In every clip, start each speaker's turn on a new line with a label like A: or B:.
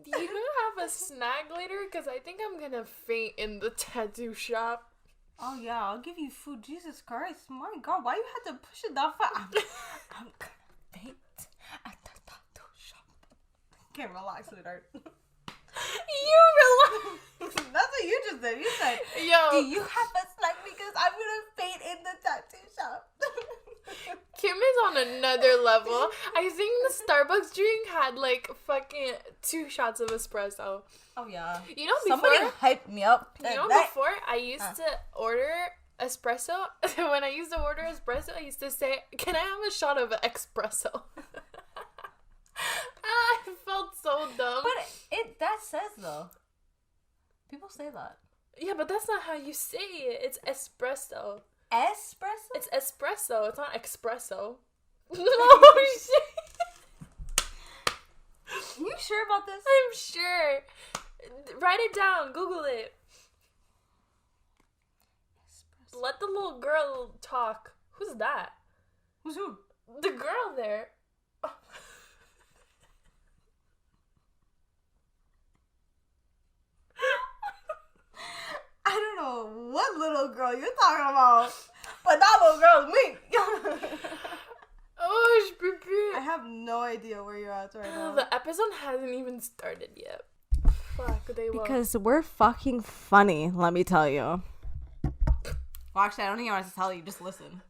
A: Do you have a snack later? Because I think I'm gonna faint in the tattoo shop.
B: Oh yeah, I'll give you food. Jesus Christ, my God, why you had to push it that far? I'm gonna faint at the tattoo shop. Can't relax, sweetheart.
A: You relax.
B: That's what you just did. You said,
A: Yo,
B: do you have a snack because I'm gonna faint in the tattoo shop?
A: Kim is on another level. I think the Starbucks drink had like fucking 2 shots of espresso.
B: Oh yeah.
A: You know,
B: somebody hyped me up.
A: Before I used to order espresso. When I used to order espresso, I used to say, "Can I have a shot of espresso?" I felt so dumb.
B: But that says though. People say that.
A: Yeah, but that's not how you say it. It's espresso.
B: Espresso?
A: It's espresso. It's not espresso. Oh shit!
B: You sure about this?
A: I'm sure. Write it down. Google it. Espresso. Let the little girl talk. Who's that?
B: Who's who?
A: The girl there.
B: I don't know what little girl you're talking about, but that little girl is me.
A: Oh,
B: I have no idea where you're at right now.
A: The episode hasn't even started yet. Fuck, they will.
B: Because we're fucking funny, let me tell you. Well, actually, I don't even want to tell you. Just listen.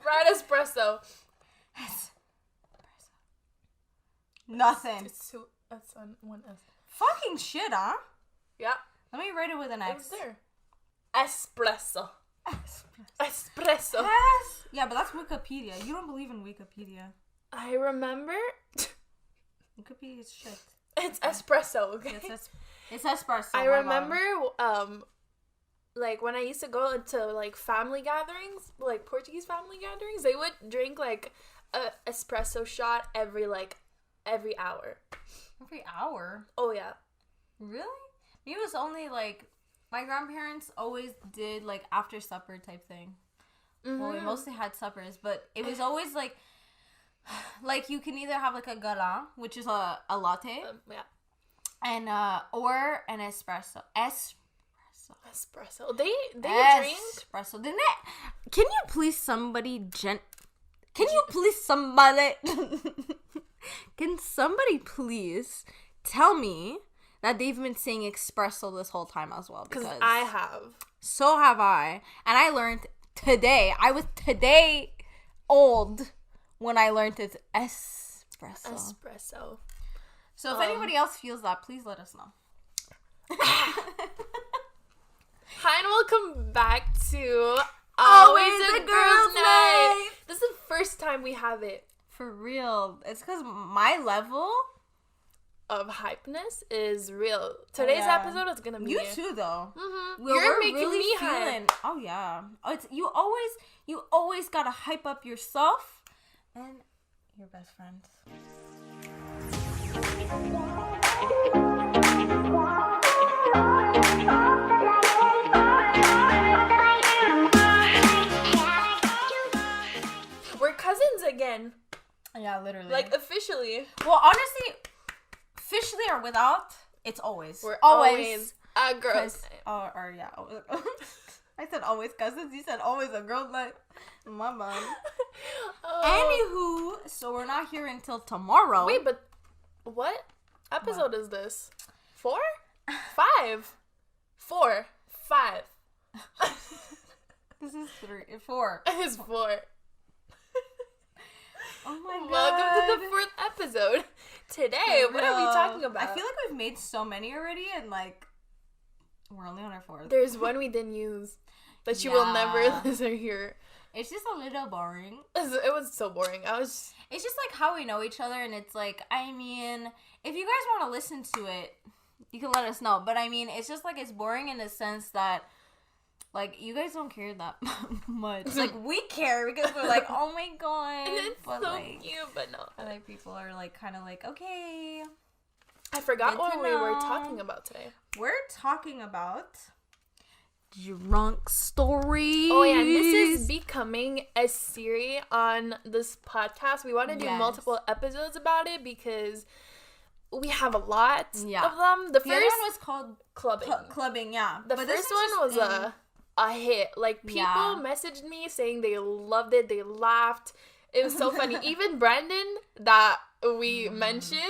A: Right, espresso.
B: Nothing.
A: It's 2 S on 1 S.
B: Fucking shit, huh?
A: Yeah.
B: Let me write it with an X.
A: It's there. Espresso. Espresso.
B: Yes. Yeah, but that's Wikipedia. You don't believe in Wikipedia.
A: I remember.
B: Wikipedia is shit.
A: It's espresso, okay?
B: It's espresso.
A: I remember, like, when I used to go to, like, family gatherings, like, Portuguese family gatherings, they would drink, like, a espresso shot every hour.
B: Every hour?
A: Oh, yeah.
B: Really? It was only, like, my grandparents always did, like, after supper type thing. Mm-hmm. Well, we mostly had suppers, but it was always, like, you can either have, like, a galan, which is a latte.
A: Yeah.
B: And, or an espresso.
A: Espresso. They drink.
B: Espresso. Can you please somebody Can somebody please tell me that they've been saying espresso this whole time as well?
A: Because I have.
B: So have I. And I learned today. I was today old when I learned it's espresso. So if anybody else feels that, please let us know.
A: Hi and welcome back to Always a Girl's Night. This is the first time we have it.
B: For real. It's because my level
A: of hypeness is real. Today's episode is gonna be
B: you too, though.
A: Mm-hmm. You're making really me hype.
B: Oh yeah. It's you always gotta hype up yourself and your best friends.
A: We're cousins again.
B: Yeah, literally.
A: Like, officially.
B: Well, honestly, officially or without, it's always.
A: We're always a girl's night.
B: Or yeah. I said always cousins. You said always a girl's night. My bad. Anywho, so we're not here until tomorrow.
A: Wait, but what episode is this? 4? 5? 4. 5.
B: This is 4.
A: It's 4.
B: Oh my god.
A: Welcome to the 4th episode. Today, what are we talking about?
B: I feel like we've made so many already and like we're only on our 4th.
A: There's one we didn't use that you will never listen or hear.
B: It's just a little boring.
A: It was so boring. It's
B: just like how we know each other, and it's like, I mean, if you guys want to listen to it, you can let us know. But I mean, it's just like it's boring in the sense that like you guys don't care that much. Like we care because we're like, oh my god,
A: and it's
B: but
A: so
B: like,
A: cute. But no,
B: other people are like kind of like, okay.
A: I forgot what we were talking about today.
B: We're talking about drunk stories.
A: Oh yeah, and this is becoming a series on this podcast. We want to do multiple episodes about it because we have a lot of them. The first
B: other one was called
A: clubbing.
B: Clubbing, yeah.
A: The first one was a hit. Like, people messaged me saying they loved it. They laughed. It was so funny. Even Brandon, that we mentioned,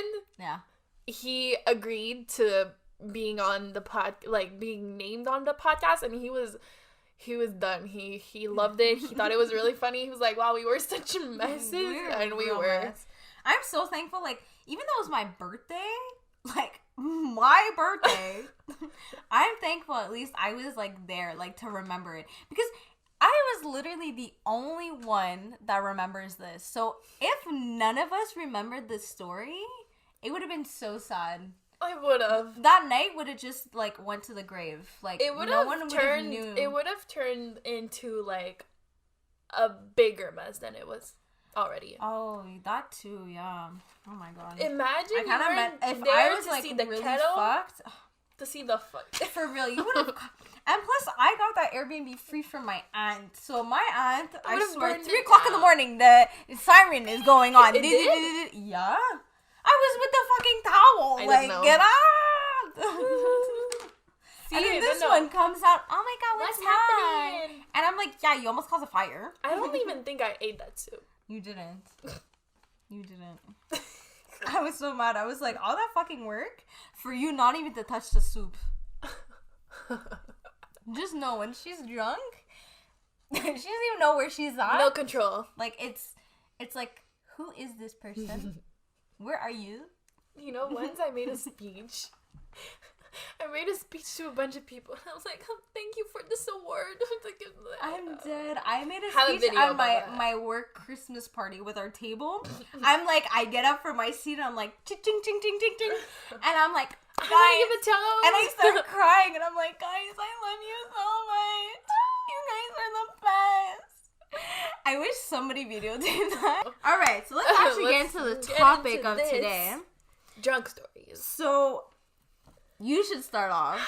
A: he agreed to being on the being named on the podcast, and he was done. He loved it. He thought it was really funny. He was like, wow, we were such messes, and we were.
B: Mess. I'm so thankful, like, even though it was my birthday, like, my birthday, I'm thankful at least I was, like, there, like, to remember it. Because I was literally the only one that remembers this. So if none of us remembered this story, it would have been so sad.
A: I would have.
B: That night would have just, like, went to the grave. Like,
A: it would have turned into, like, a bigger mess than it was already.
B: Oh, that too, yeah. Oh my god.
A: Imagine if
B: I was, like,
A: see the
B: really
A: kettle,
B: fucked.
A: to see the fuck.
B: For real, you would have. And plus, I got that Airbnb free from my aunt. So my aunt, I swear, 3 o'clock in the morning, the siren is going on.
A: It did?
B: Yeah. I was with the fucking towel. Get out. See, and then this one comes out. Oh my god, what's happening? And I'm like, yeah, you almost caused a fire.
A: I don't even think I ate that soup.
B: You didn't. You didn't. I was so mad. I was like, all that fucking work for you not even to touch the soup. Just know when she's drunk, she doesn't even know where she's at.
A: No control.
B: Like, it's like, who is this person? Where are you?
A: You know, once I made a speech. I made a speech to a bunch of people. And I was like, thank you for this award.
B: I'm dead. I made a speech at my work Christmas party with our table. I'm like, I get up from my seat and I'm like, ching, ching, ching, ching, ching, ching. And I'm like, guys.
A: I give a toast.
B: And I start crying and I'm like, guys, I love you so much. You guys are the best. I wish somebody videotaped that. All right, so let's actually get into the topic of today.
A: Drunk stories.
B: So, you should start off.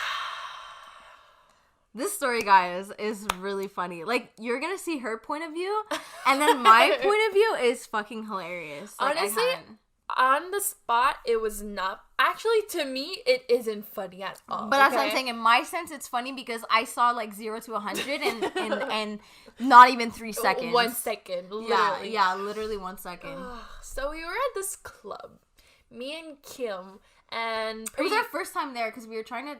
B: This story, guys, is really funny. Like, you're gonna see her point of view, and then my point of view is fucking hilarious. Like,
A: honestly, on the spot, it was not. Actually, to me, it isn't funny at all.
B: But that's what I'm saying. In my sense, it's funny because I saw like 0 to 100 and not even 3 seconds.
A: 1 second, literally.
B: Yeah, literally 1 second.
A: So we were at this club, me and Kim, and
B: it was our first time there because we were trying to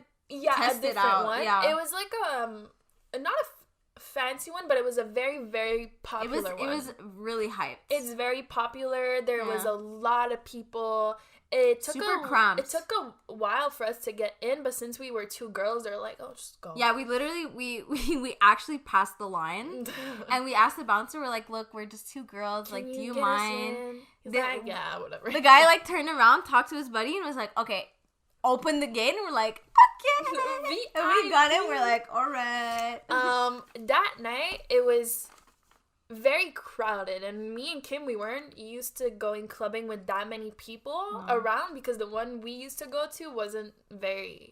B: test
A: it
B: out.
A: One.
B: Yeah,
A: it was like not a fancy one, but it was a very, very popular one.
B: It was really hyped.
A: It's very popular. There was a lot of people. It took
B: super cramped.
A: It took a while for us to get in, but since we were 2 girls, they're like, "Oh, just go."
B: Yeah, we literally we actually passed the line, and we asked the bouncer. We're like, "Look, we're just 2 girls. Like, do you mind?"
A: He's like, "Yeah, whatever."
B: The guy like turned around, talked to his buddy, and was like, "Okay, open the gate." And we're like, "Okay." And we got it. We're like, "All right."
A: That night it was very crowded, and me and Kim, we weren't used to going clubbing with that many people around because the one we used to go to wasn't very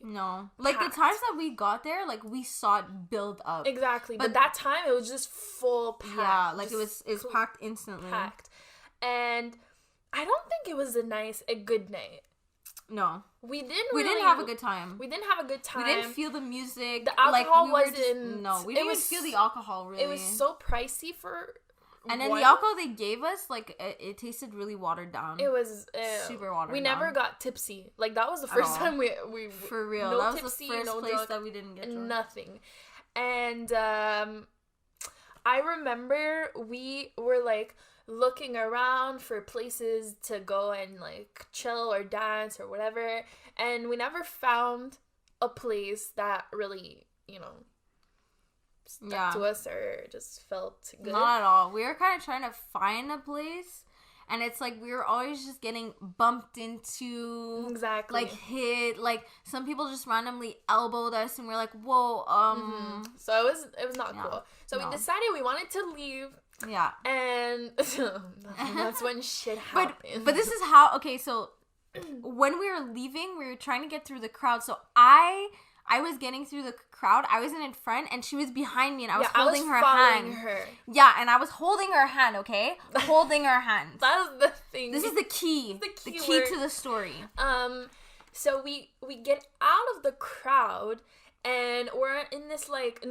B: like packed. The times that we got there, like we saw it build up
A: exactly, but that time it was just full packed.
B: Yeah, like it was packed instantly.
A: Packed, and I don't think it was a good night.
B: No,
A: we didn't
B: have a good time.
A: We didn't have a good time.
B: We didn't feel the music.
A: The alcohol wasn't.
B: We didn't even feel the alcohol. Really,
A: it was so pricey for.
B: And then the alcohol they gave us, like it tasted really watered down.
A: It was
B: super watered down.
A: We never got tipsy. Like that was the first time we
B: for real.
A: No
B: that was
A: tipsy,
B: the first
A: no
B: place
A: drunk,
B: that we didn't get drunk.
A: Nothing. And I remember we were like looking around for places to go and like chill or dance or whatever, and we never found a place that really, stuck to us or just felt good.
B: Not at all. We were kind of trying to find a place, and it's like we were always just getting bumped into,
A: exactly,
B: like hit, like some people just randomly elbowed us, and we're like, whoa,
A: So it was not cool. So we decided we wanted to leave.
B: Yeah.
A: And that's when shit happened.
B: But this is how, okay, so when we were leaving, we were trying to get through the crowd. So I I was getting through the crowd. I wasn't in front, and she was behind me, and I was holding her
A: following
B: hand.
A: Her.
B: Yeah, and I was holding her hand, okay? Holding her hand.
A: That's the thing.
B: This is the key. The key to the story.
A: So we get out of the crowd, and we're in this, like,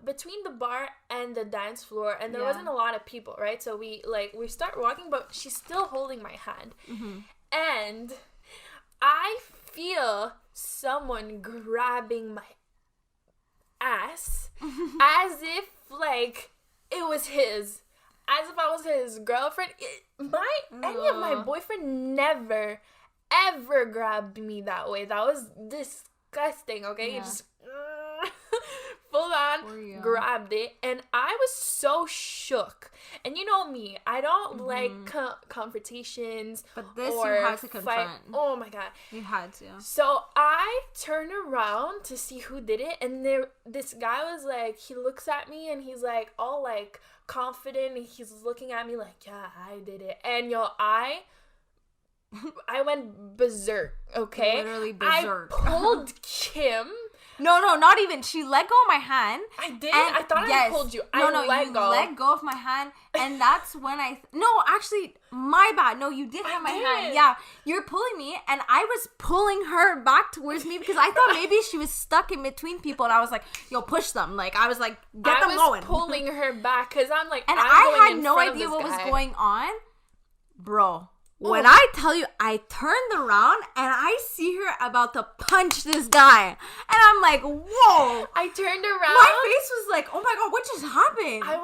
A: between the bar and the dance floor, and there wasn't a lot of people, right? So we start walking, but she's still holding my hand. Mm-hmm. And I feel someone grabbing my ass as if, like, it was his. As if I was his girlfriend. Any of my boyfriend never, ever grabbed me that way. That was disgusting, okay?
B: Yeah.
A: You just full on grabbed it, and I was so shook. And you know me, I don't like confrontations.
B: But this you had to confront.
A: Fight. Oh my god,
B: you had to.
A: So I turn around to see who did it, and this guy was like, he looks at me and he's like all like confident, and he's looking at me like, yeah, I did it. And I went berserk, okay?
B: Literally berserk.
A: I pulled Kim.
B: No, not even. She let go of my hand.
A: I did? I thought I pulled you.
B: You let go of my hand, and that's when No, actually, my bad. No, you did have my hand. Yeah, you're pulling me, and I was pulling her back towards me because I thought maybe she was stuck in between people, and I was like, yo, push them. Like, I was like, get them going.
A: I was pulling her back because I'm like,
B: and I had no idea what was going on. Bro. When I tell you, I turned around and I see her about to punch this guy. And I'm like, whoa.
A: I turned around.
B: My face was like, oh my God, what just happened?
A: I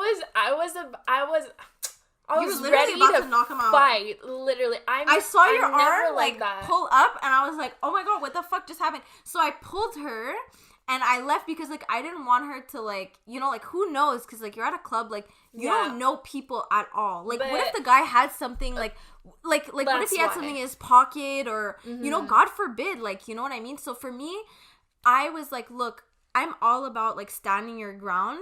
A: was ready to knock him out. Fight, literally. I saw your arm like that.
B: Pull up, and I was like, oh my God, what the fuck just happened? So I pulled her. And I left because, like, I didn't want her to, like, you know, like, who knows? Because, like, you're at a club, like, you don't know people at all. Like, what if the guy had something, like what if he had something in his pocket or, you know, God forbid, like, you know what I mean? So for me, I was like, look, I'm all about, like, standing your ground.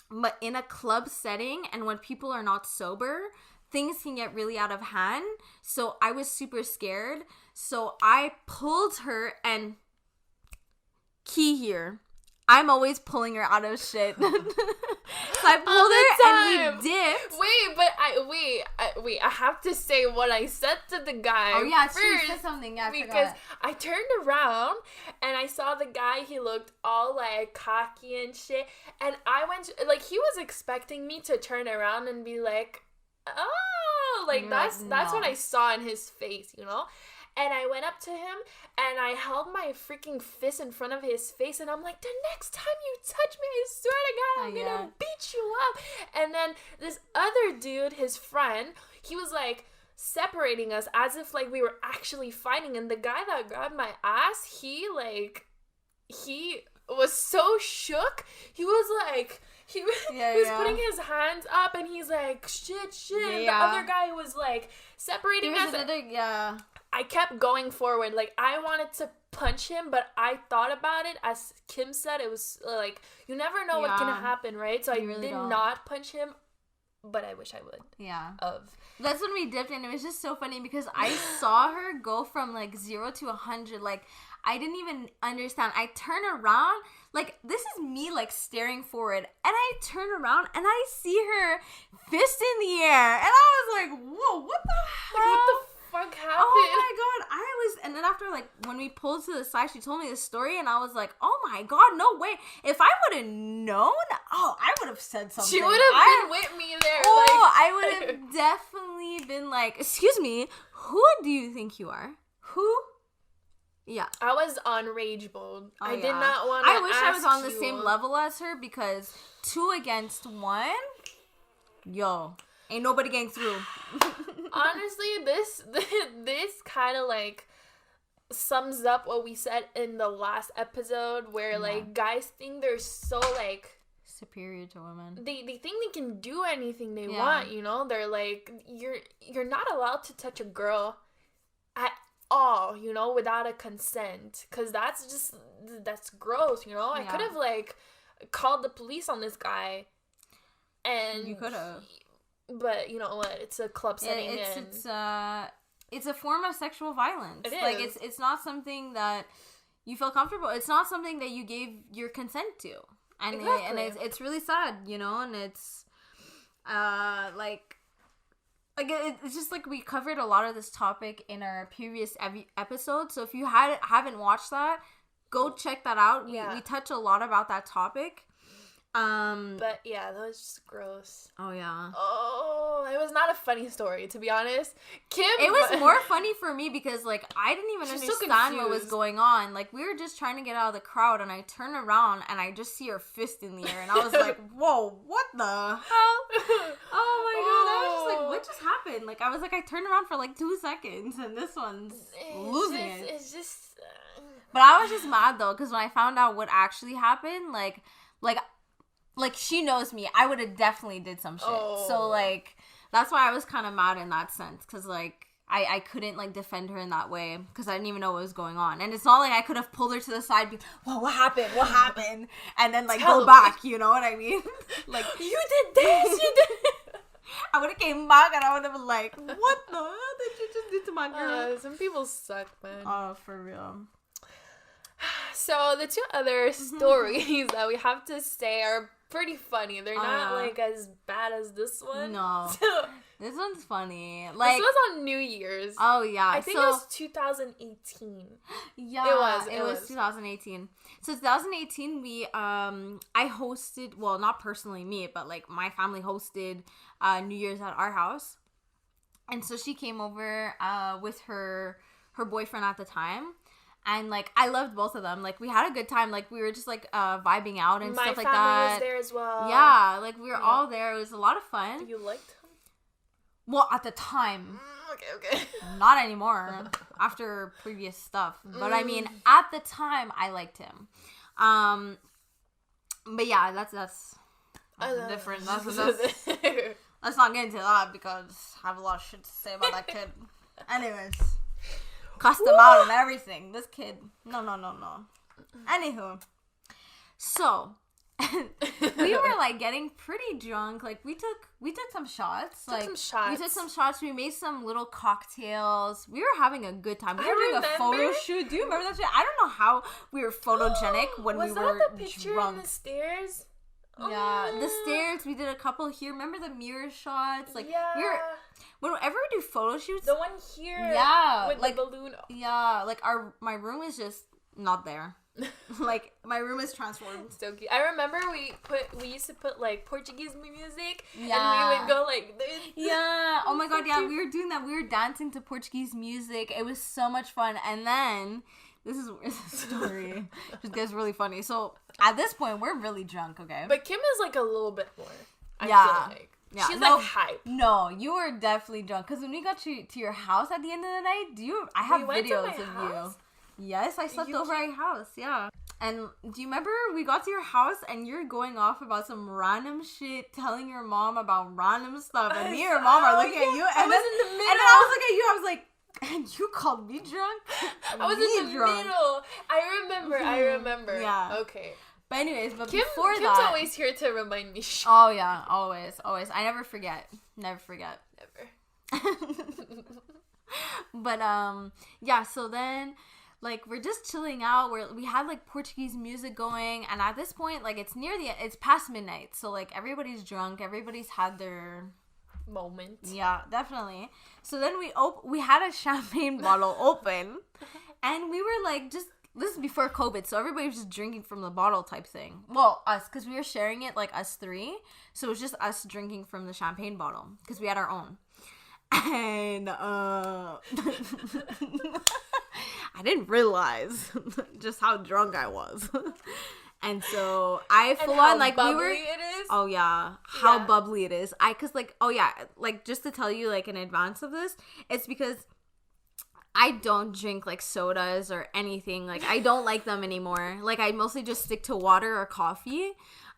B: But in a club setting and when people are not sober, things can get really out of hand. So I was super scared. So I pulled her and... Key here. I'm always pulling her out of shit. So I pulled her and we dipped.
A: Wait, I have to say what I said to the guy.
B: Oh yeah, she said something. Yeah,
A: because I turned around and I saw the guy. He looked all like cocky and shit. And I went like he was expecting me to turn around and be like, oh, like that's what I saw in his face, you know? And I went up to him, and I held my freaking fist in front of his face, and I'm like, the next time you touch me, I swear to God, I'm gonna beat you up. And then this other dude, his friend, he was like separating us as if like we were actually fighting. And the guy that grabbed my ass, he was so shook. He was like... He was putting his hands up, and he's like, shit. Yeah. And the other guy was like separating us. I kept going forward. Like, I wanted to punch him, but I thought about it. As Kim said, it was like, you never know what can happen, right? So I did not punch him, but I wish I would.
B: Yeah. That's when we dipped, and it was just so funny because I saw her go from like 0 to 100. Like, I didn't even understand. I turn around, like, this is me, like, staring forward, and I turn around, and I see her fist in the air, and I was like, whoa, what the hell?
A: Like, what the fuck happened?
B: Oh my God, and then after, like, when we pulled to the side, she told me this story, and I was like, oh my God, no way. If I would have known, I would have said something.
A: She would have been with me there.
B: I would have definitely been like, excuse me, who do you think you are? Who? Yeah.
A: I was on rage mode. I did not want to
B: I wish I was on the same level as her because 2 against 1, yo, ain't nobody getting through.
A: Honestly, this kind of like sums up what we said in the last episode where like guys think they're so like
B: superior to women.
A: They think they can do anything they want, you know? They're like, you're not allowed to touch a girl at all, you know, without a consent, because that's gross, you know. I could have like called the police on this guy, and
B: you could have,
A: but you know what, it's a club setting.
B: It's a form of sexual violence.
A: It is.
B: Like, it's not something that you feel comfortable. It's not something that you gave your consent to. And,
A: exactly.
B: it's really sad, you know, and it's, it's just like we covered a lot of this topic in our previous episode. So if you haven't watched that, go check that out.
A: Yeah.
B: We touch a lot about that topic.
A: But yeah, that was just gross.
B: Oh yeah.
A: Oh, it was not a funny story, to be honest.
B: It was more funny for me because like I didn't even understand what was going on. Like we were just trying to get out of the crowd, and I turn around and I just see her fist in the air, and I was like, "Whoa, what the hell?" Oh my god! I was just like, "What just happened?" Like I was like, I turned around for like 2 seconds, and this one's losing it.
A: It's just.
B: But I was just mad though, because when I found out what actually happened, like she knows me, I would have definitely did some shit.
A: Oh.
B: So like that's why I was kind of mad in that sense, because like I couldn't like defend her in that way because I didn't even know what was going on, and it's not like I could have pulled her to the side, be, well, what happened, and then like go back, you know what I mean? Like
A: you did this, you did.
B: I would have came back and I would have been like, what the hell did you just do to my girl?
A: Some people suck, man.
B: Oh, for real.
A: So the 2 other stories that we have to say are pretty funny. They're not like as bad as this one.
B: No, this one's funny.
A: Like this was on New Year's.
B: Oh yeah,
A: I think it was 2018.
B: Yeah, it was 2018. So 2018, we I hosted. Well, not personally me, but like my family hosted New Year's at our house, and so she came over with her boyfriend at the time. And, like, I loved both of them. Like, we had a good time. Like, we were just, like, vibing out and stuff like that.
A: My family was there as well.
B: Yeah. Like, we were all there. It was a lot of fun.
A: You liked him?
B: Well, at the time.
A: Okay.
B: Not anymore. After previous stuff. But, I mean, at the time, I liked him. But, yeah, that's different. Let's not get into that because I have a lot of shit to say about that kid. Anyways. Cussed him out and everything. This kid. No. Anywho. So, we were, like, getting pretty drunk. Like, we took some shots. We took some shots. We made some little cocktails. We were having a good time. We were doing a photo shoot. Do you remember that shit? I don't know how we were photogenic when we were drunk.
A: Was that the picture on the stairs?
B: Yeah, the stairs. We did a couple here. Remember the mirror shots? Like,
A: yeah.
B: Whenever we do photo shoots,
A: the one here, with
B: like
A: the balloon.
B: Yeah, like my room is just not there. Like my room is transformed.
A: So cute. I remember we used to put like Portuguese music, and we would go like this.
B: Yeah. Oh my god. Yeah, we were doing that. We were dancing to Portuguese music. It was so much fun. And then this is a story. It gets really funny. So at this point, we're really drunk. Okay.
A: But Kim is like a little bit more. I feel like.
B: Yeah,
A: she's like hype.
B: No, you were definitely drunk. Because when we got to your house at the end of the night, I have videos of house? You. Yes, I slept over at your house. Yeah. And do you remember we got to your house and you're going off about some random shit, telling your mom about random stuff, and me and your mom are looking at you, and then I was looking at you. I was like, and you called me drunk?
A: I was in the middle. I remember.
B: Yeah.
A: Okay.
B: But anyways,
A: Kim's
B: that...
A: always here to remind me.
B: Oh, yeah. Always. I never forget. Never. But, yeah, so then, like, we're just chilling out. We had, like, Portuguese music going. And at this point, like, it's past midnight. So, like, everybody's drunk. Everybody's had their...
A: moment.
B: Yeah, definitely. So then we had a champagne bottle open. And we were, like, just... This is before COVID, so everybody was just drinking from the bottle type thing. Well, us, because we were sharing it, like, us 3. So it was just us drinking from the champagne bottle, because we had our own. And, I didn't realize just how drunk I was. And so I full on, like, we were...
A: it is?
B: Oh, yeah. How bubbly it is. Because, like, oh, yeah. Like, just to tell you, like, in advance of this, it's because... I don't drink, like, sodas or anything. Like, I don't like them anymore. Like, I mostly just stick to water or coffee.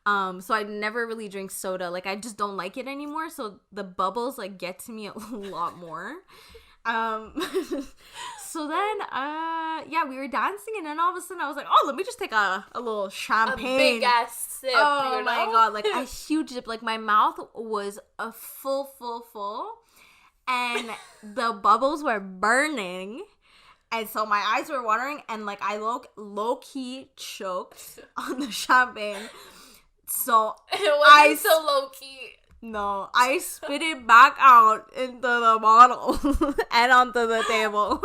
B: So I never really drink soda. Like, I just don't like it anymore. So the bubbles, like, get to me a lot more. So then, yeah, we were dancing. And then all of a sudden, I was like, oh, let me just take a little champagne.
A: A big-ass sip,
B: oh, my God. Like, a huge sip. Like, my mouth was a full. And the bubbles were burning. And so my eyes were watering, and like I low-key choked on the champagne. So
A: it wasn't so low-key.
B: No, I spit it back out into the bottle and onto the table.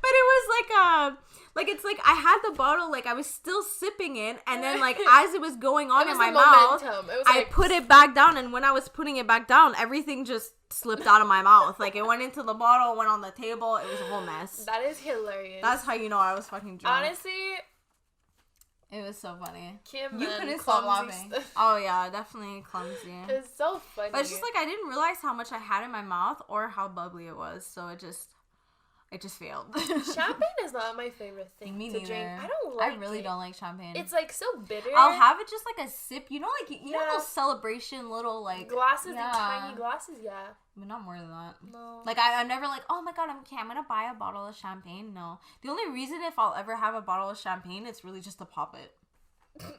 B: But it was like it's like I had the bottle, like I was still sipping it, and then like as it was going on in my mouth, I put it back down, and when I was putting it back down, everything just slipped out of my mouth. Like it went into the bottle, went on the table. It was a whole mess.
A: That is hilarious.
B: That's how you know I was fucking drunk.
A: Honestly,
B: it was so funny.
A: Kim,
B: you couldn't stop laughing. Oh yeah, definitely clumsy.
A: It's so funny.
B: But it's just like I didn't realize how much I had in my mouth or how bubbly it was, so it just failed.
A: Champagne is not my favorite thing to drink. I don't like it.
B: I really don't like champagne.
A: It's like so bitter.
B: I'll have it just like a sip. You know, like you know those celebration little like
A: glasses, the tiny glasses,
B: but not more than that.
A: No.
B: Like I'm never like, oh my god, I'm gonna buy a bottle of champagne. No. The only reason if I'll ever have a bottle of champagne, it's really just to pop it.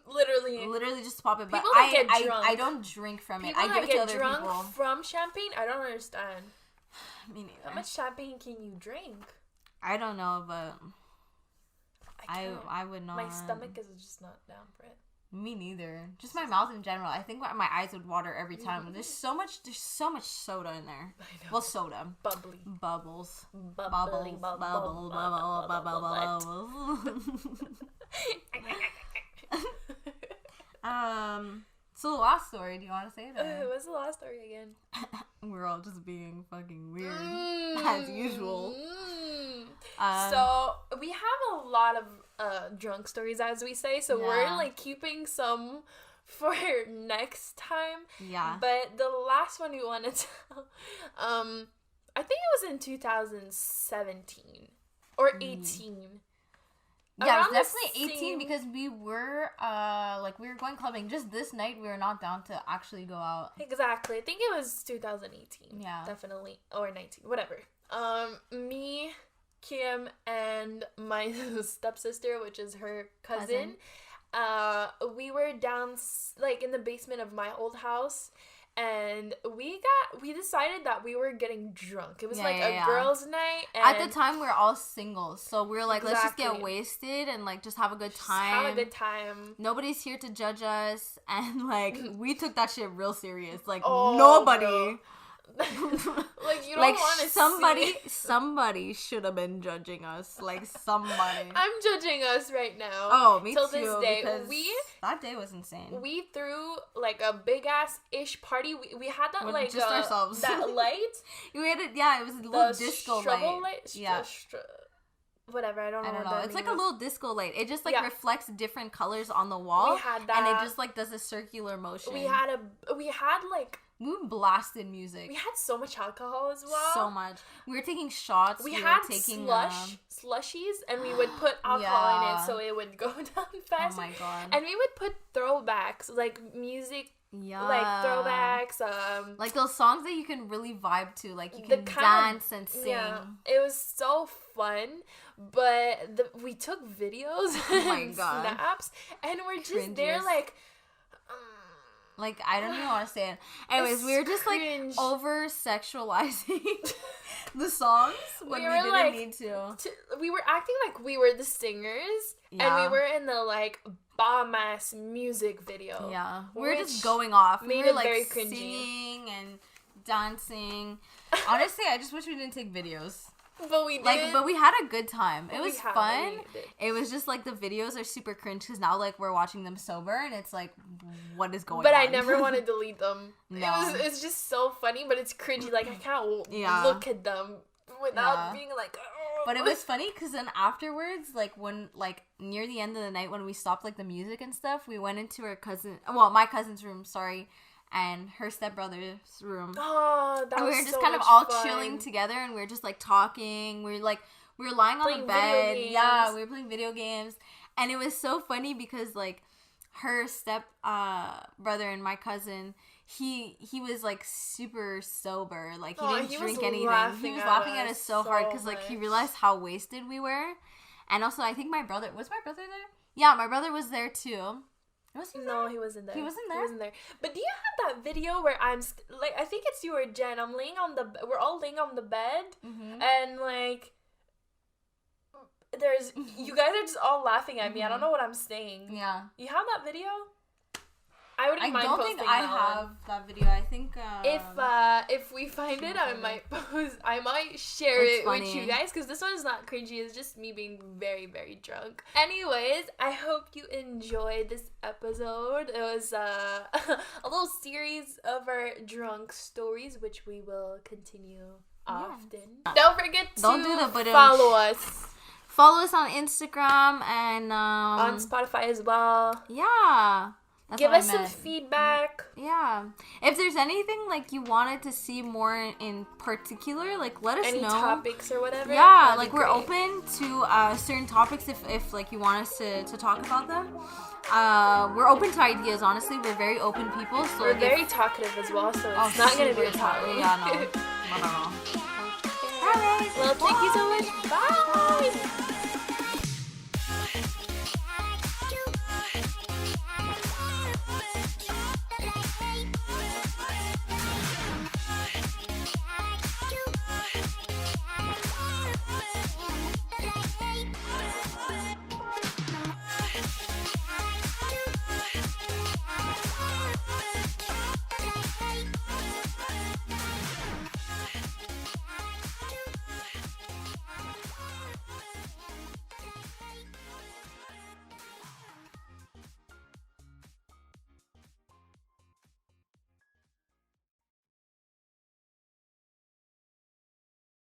B: Literally just to pop it. But I don't drink from it. I give it to other people.
A: People drunk from champagne? I don't understand.
B: Me neither.
A: How much champagne can you drink?
B: I don't know, but I would not.
A: My stomach is just not down for it.
B: Me neither. Just my mouth in general. I think my eyes would water every time. There's so much soda in there.
A: I know.
B: Well, soda.
A: Bubbly.
B: Bubbles.
A: Bubbly.
B: Bubbles. So the last story, do you want to say it?
A: What's the last story again?
B: We're all just being fucking weird as usual.
A: So we have a lot of drunk stories, as we say. So we're like keeping some for next time.
B: Yeah.
A: But the last one we want to tell, I think it was in 2017 or 18.
B: Yeah, it was definitely 18 because we were we were going clubbing. Just this night we were not down to actually go out.
A: Exactly. I think it was 2018.
B: Yeah.
A: Definitely. Or 19. Whatever. Me, Kim, and my stepsister, which is her cousin. We were down like in the basement of my old house. And we decided that we were getting drunk. It was a girls' night. And
B: at the time, we were all single. So we were like, let's just get wasted and like just have a good time.
A: Have a good time.
B: Nobody's here to judge us. And like, we took that shit real serious. Like, nobody. Bro.
A: Like, you don't want to
B: somebody should have been judging us. Like, somebody.
A: I'm judging us right now.
B: Oh, me
A: till
B: too.
A: Till this day.
B: That day was insane.
A: We threw, like, a big-ass-ish party. We had that, like,
B: just ourselves.
A: That light.
B: We had it, it was a little disco light.
A: Yeah. Whatever, I don't know.
B: It's like a little disco light. It just like reflects different colors on the wall.
A: We had that.
B: And it just like does a circular motion.
A: We had
B: we blasted music.
A: We had so much alcohol as well.
B: So much. We were taking shots.
A: We had taking slushies, and we would put alcohol in it so it would go down fast.
B: Oh my god.
A: And we would put throwbacks, like music.
B: Yeah.
A: Like throwbacks,
B: like those songs that you can really vibe to, like you can dance and sing. Yeah,
A: it was so fun, but we took videos and snaps, and we're just there like
B: I don't even want to say it. Anyways, we were just like over sexualizing the songs when we didn't need to.
A: We were acting like we were the singers, and we were in the like bomb ass music video.
B: Yeah, we were just going off.
A: We
B: were
A: like
B: singing and dancing. Honestly, I just wish we didn't take videos.
A: But we did.
B: But we had a good time. It was fun. It was just like the videos are super cringe because now like we're watching them sober and it's like, what is going on?
A: But I never want to delete them.
B: No.
A: It's just so funny, but it's cringy. Like I can't look at them without being like. Oh.
B: But it was funny because then afterwards, like when like near the end of the night when we stopped like the music and stuff, we went into my cousin's room. Sorry. And her stepbrother's room.
A: Oh, that was
B: we were just
A: so
B: kind of
A: much
B: all
A: fun.
B: chilling together, and we were just like talking. We were lying on the bed. Yeah, we were playing video games, and it was so funny because like her step brother and my cousin, he was like super sober. Like he didn't drink anything. He was laughing at us so hard because like he realized how wasted we were, and also I think my brother there. Yeah, my brother was there too.
A: No, he wasn't there.
B: He wasn't there?
A: But do you have that video where I'm I think it's you or Jen. We're all laying on the bed, and like you guys are just all laughing at me. I don't know what I'm saying.
B: Yeah.
A: You have that video? I wouldn't mind
B: don't
A: posting
B: think I have that video. I think
A: if we find it, I might share it with you guys, because this one is not cringy. It's just me being very, very drunk. Anyways, I hope you enjoyed this episode. It was a little series of our drunk stories, which we will continue often. Don't forget to follow us.
B: Follow us on Instagram and
A: on Spotify as well.
B: Yeah.
A: Give us some feedback.
B: Yeah. If there's anything like you wanted to see more in particular, like let us know. Any
A: topics or whatever.
B: Yeah, like we're open to certain topics if like you want us to talk about them. We're open to ideas, honestly. We're very open people. So
A: we're very talkative as well, so it's not going to be a problem.
B: Yeah, no.